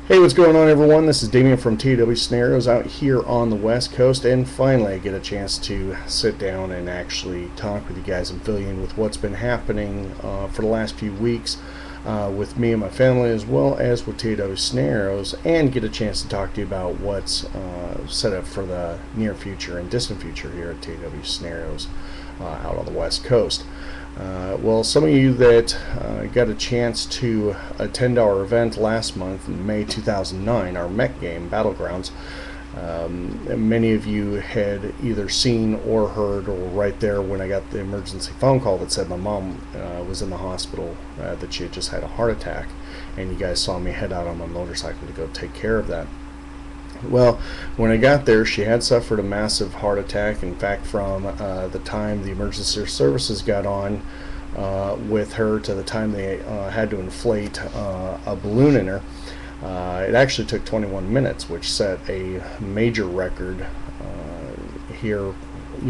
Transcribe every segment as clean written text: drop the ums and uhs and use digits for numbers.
Hey, what's going on, everyone? This is Damian from TAW Scenarios out here on the West Coast, and finally I get a chance to sit down and actually talk with you guys and fill you in with what's been happening for the last few weeks with me and my family, as well as with TAW Scenarios, and get a chance to talk to you about what's set up for the near future and distant future here at TAW Scenarios out on the West Coast. Well, some of you that got a chance to attend our event last month in May 2009, our Mech game, Battlegrounds, many of you had either seen or heard, or right there when I got the emergency phone call that said my mom was in the hospital, that she had just had a heart attack, and you guys saw me head out on my motorcycle to go take care of that. Well, when I got there, she had suffered a massive heart attack. In fact, from the time the emergency services got on with her to the time they had to inflate a balloon in her, it actually took 21 minutes, which set a major record here,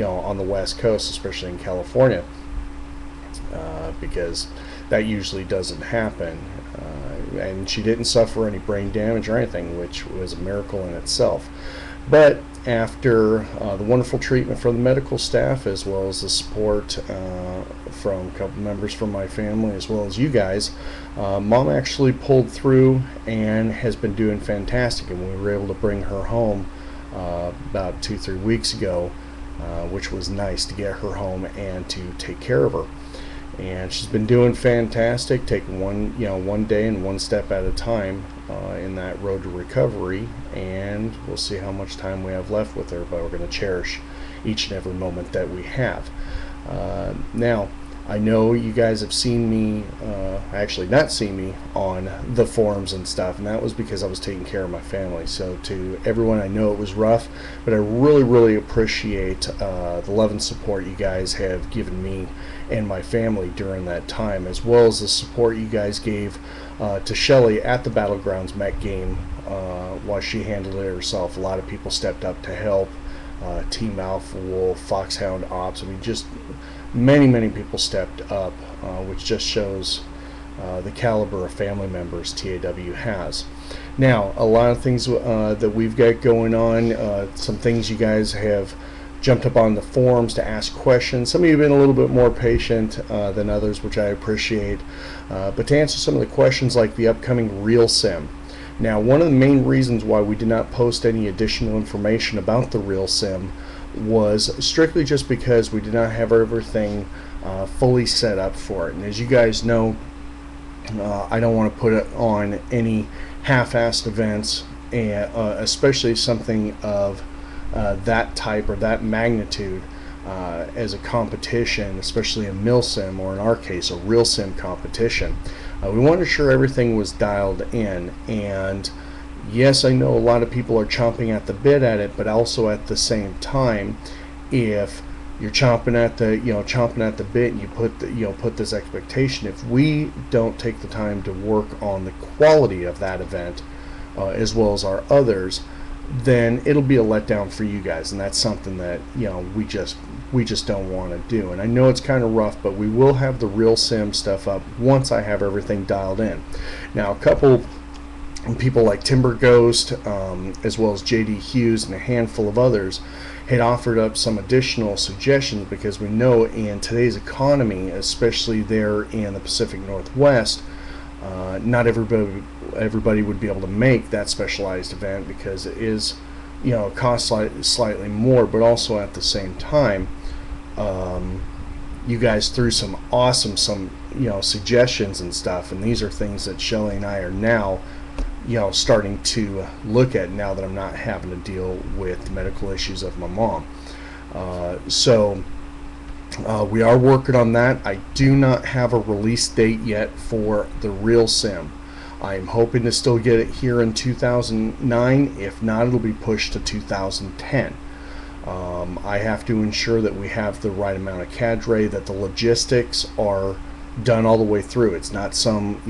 on the West Coast, especially in California, because that usually doesn't happen. And she didn't suffer any brain damage or anything, which was a miracle in itself. But after the wonderful treatment from the medical staff, as well as the support from a couple members from my family, as well as you guys, Mom actually pulled through and has been doing fantastic, and we were able to bring her home about 2-3 weeks ago, which was nice to get her home and to take care of her. And she's been doing fantastic, taking one day and one step at a time in that road to recovery, and we'll see how much time we have left with her, but we're going to cherish each and every moment that we have. Now, I know you guys have seen me, actually not seen me on the forums and stuff, and that was because I was taking care of my family. So to everyone, I know it was rough, but I really appreciate the love and support you guys have given me and my family during that time, as well as the support you guys gave to Shelly at the Battlegrounds Mech game while she handled it herself. A lot of people stepped up to help. Team Alpha Wolf, Foxhound Ops, I mean, just many people stepped up, which just shows the caliber of family members TAW has. Now, a lot of things that we've got going on, some things you guys have jumped up on the forums to ask questions. Some of you have been a little bit more patient than others, which I appreciate. But to answer some of the questions like the upcoming Real Sim. Now, one of the main reasons why we did not post any additional information about the Real Sim was strictly just because we did not have everything fully set up for it. And as you guys know, I don't want to put it on any half-assed events, and especially something of that type or that magnitude as a competition, especially a mil sim, or in our case a real sim competition. We wanted to ensure everything was dialed in, and yes, I know a lot of people are chomping at the bit at it, but also at the same time, if you're chomping at the bit and you put this expectation, if we don't take the time to work on the quality of that event as well as our others, then it'll be a letdown for you guys, and that's something that we just don't want to do. And I know it's kind of rough, but we will have the Real Sim stuff up once I have everything dialed in. Now, a couple people like Timber Ghost, as well as JD Hughes and a handful of others, had offered up some additional suggestions, because we know in today's economy, especially there in the Pacific Northwest, not everybody would be able to make that specialized event, because it is, it costs slightly more, but also at the same time, you guys threw some awesome suggestions and stuff, and these are things that Shelly and I are now starting to look at, now that I'm not having to deal with the medical issues of my mom. So we are working on that. I do not have a release date yet for the Real Sim. I'm hoping to still get it here in 2009. If not, it'll be pushed to 2010. I have to ensure that we have the right amount of cadre, that the logistics are done all the way through. It's not some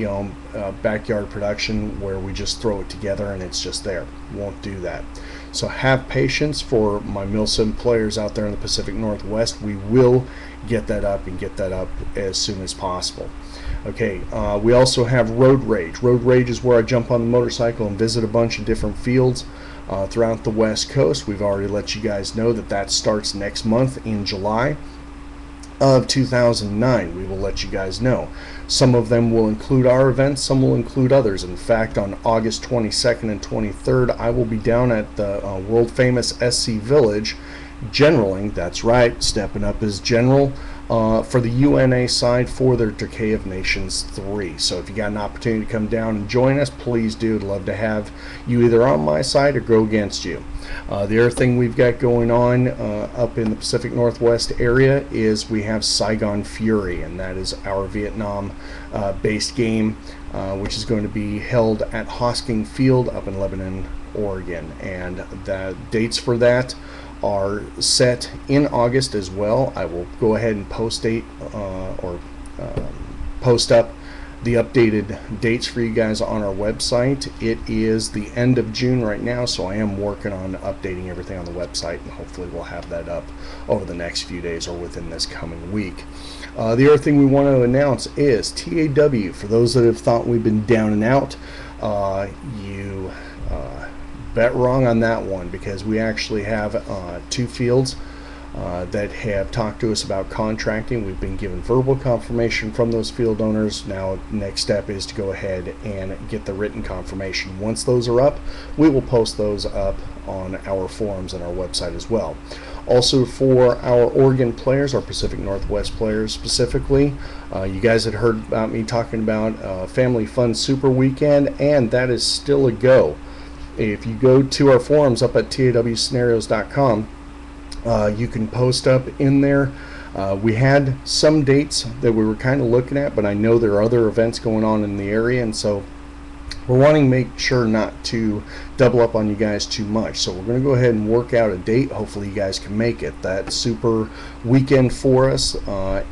backyard production where we just throw it together and it's just there. Won't do that. So have patience for my Milsim players out there in the Pacific Northwest. We will get that up, and get that up as soon as possible. Okay, we also have Road Rage. Road Rage is where I jump on the motorcycle and visit a bunch of different fields throughout the West Coast. We've already let you guys know that that starts next month in July of 2009. We will let you guys know. Some of them will include our events, some will include others. In fact, on August 22nd and 23rd, I will be down at the world famous SC Village generaling, that's right, stepping up as general, for the UNA side for their Decay of Nations 3. So if you got an opportunity to come down and join us, please do. I'd love to have you either on my side or go against you. The other thing we've got going on up in the Pacific Northwest area is we have Saigon Fury, and that is our Vietnam based game, which is going to be held at Hosking Field up in Lebanon, Oregon. And the dates for that are set in August as well. I will go ahead and post up the updated dates for you guys on our website. It is the end of June right now, so I am working on updating everything on the website, and hopefully we'll have that up over the next few days or within this coming week. The other thing we want to announce is TAW. For those that have thought we've been down and out, you bet wrong on that one, because we actually have 2 fields that have talked to us about contracting. We've been given verbal confirmation from those field owners. Now next step is to go ahead and get the written confirmation. Once those are up, we will post those up on our forums and our website as well. Also, for our Oregon players, our Pacific Northwest players specifically, you guys had heard about me talking about Family Fun Super Weekend, and that is still a go. If you go to our forums up at TAWscenarios.com, you can post up in there. We had some dates that we were kind of looking at, but I know there are other events going on in the area, and so we're wanting to make sure not to double up on you guys too much. So we're going to go ahead and work out a date. Hopefully you guys can make it. That super weekend for us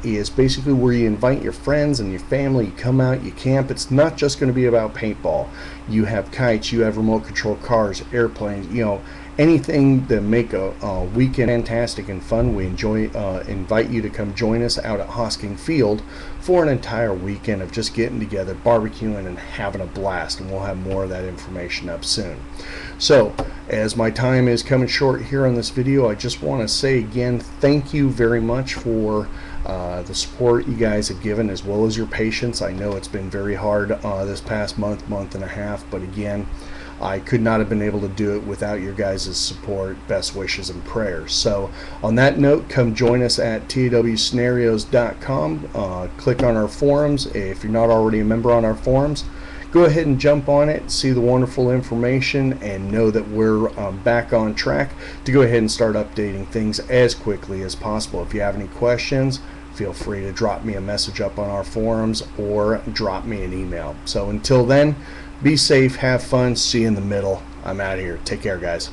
is basically where you invite your friends and your family. You come out, you camp. It's not just going to be about paintball. You have kites, you have remote control cars, airplanes, you know, anything to make a weekend fantastic and fun. We invite you to come join us out at Hosking Field for an entire weekend of just getting together, barbecuing, and having a blast. And we'll have more of that information up soon. So, as my time is coming short here on this video, I just want to say again, thank you very much for the support you guys have given, as well as your patience. I know it's been very hard this past month and a half, but again, I could not have been able to do it without your guys' support, best wishes, and prayers. So on that note, come join us at TAWscenarios.com. Click on our forums. If you're not already a member on our forums, go ahead and jump on it, see the wonderful information, and know that we're back on track to go ahead and start updating things as quickly as possible. If you have any questions, feel free to drop me a message up on our forums or drop me an email. So until then, be safe, have fun, see you in the middle. I'm out of here. Take care, guys.